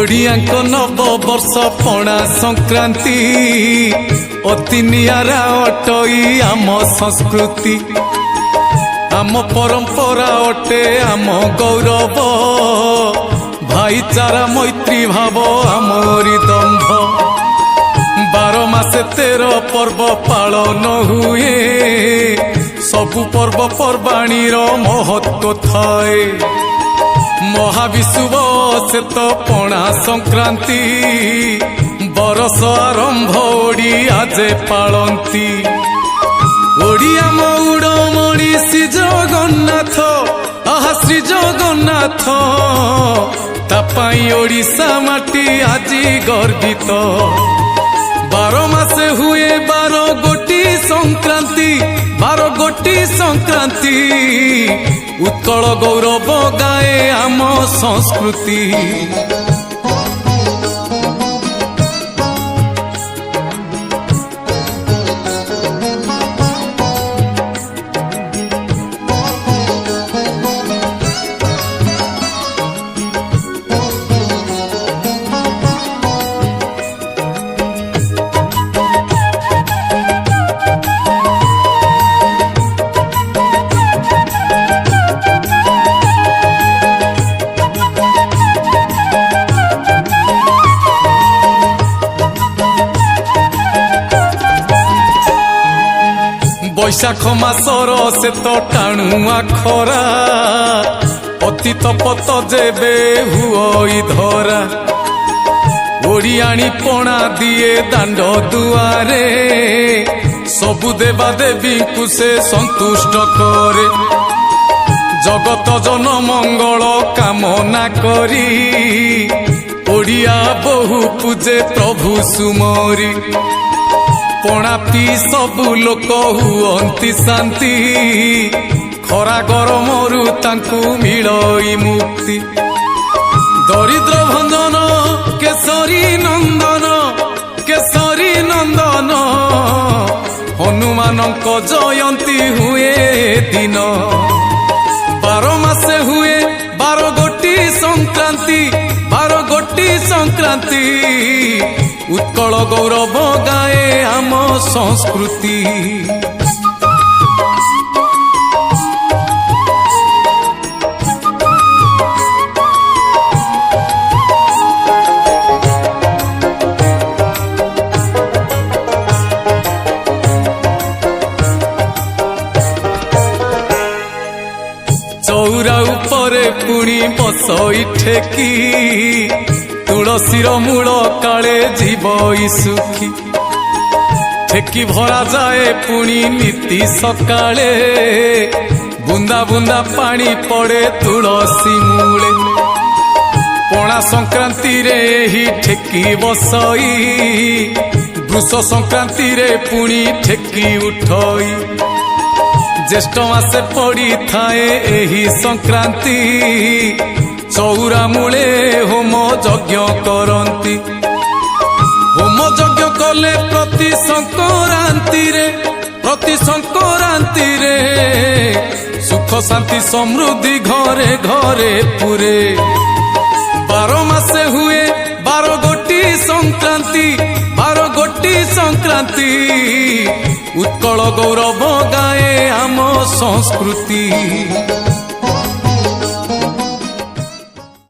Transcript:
ओडियांक नव वर्ष पणा संक्रांति अति नियारा अटई आम संस्कृति आम परंपरा अटे आम गौरव भाईचारा मैत्री भाव आमरी दंभ 12 मासे 13 पर्व पालन हुए सबु पर्व पर्वाणीर महत्व थाए महाविशुव से तो पणा संक्रांति बरस आरंभ ओडिया जे पालंती ओडिया मौड़मणि श्री जगन्नाथ आहा श्री जगन्नाथ तापाई ओडिशा माटी आजी गर्वित 12 मासे हुए 12 गोटी संक्रांति 12 गोटी संक्रांति उत्कल गौरव गाए आम संस्कृति बैशाख मासर से तो टाणुआ खरा अतीत पत जेबे हुई धरा ओडियाणी पणा दिए दांड दुआरे सबु देवा देवी को से संतुष्ट करे जगत जन मंगल कामना करी ओडिया बहु पूजे प्रभु सुमरी पणा पी सबु लोक हुअंती शांति खरा गरमरु तांकु मिलई मुक्ति दरिद्र भंजन केसरी नंदन हनुमानक जयंती हुए दिन 12 मासे हुए 12 गोटी संक्रांति 12 गोटी संक्रांति उत्कल गौरव गाए आम संस्कृति चौरा उपरे पुणी बसई ठेकी तुलसीर मूल काले जीवई सुखी ठेकी भरा जाए पुणी नीति सकाळे बुंदा बुंदा पानी पड़े तुलसी मूले पणा संक्रांति रे ही ठेकी बसई वृष संक्रांति रे पुणी ठेकी उठई ज्येष्ठ मासे पड़ी थाए एही संक्रांति चौरा मूले होम यज्ञ करती होम यज्ञ कले प्रति संक्रांति रे सुख शांति समृद्धि घरे घरे पुरे 12 मासे हुए 12 गोटी संक्रांति 12 गोटी संक्रांति उत्कल गौरव गाए आम संस्कृति।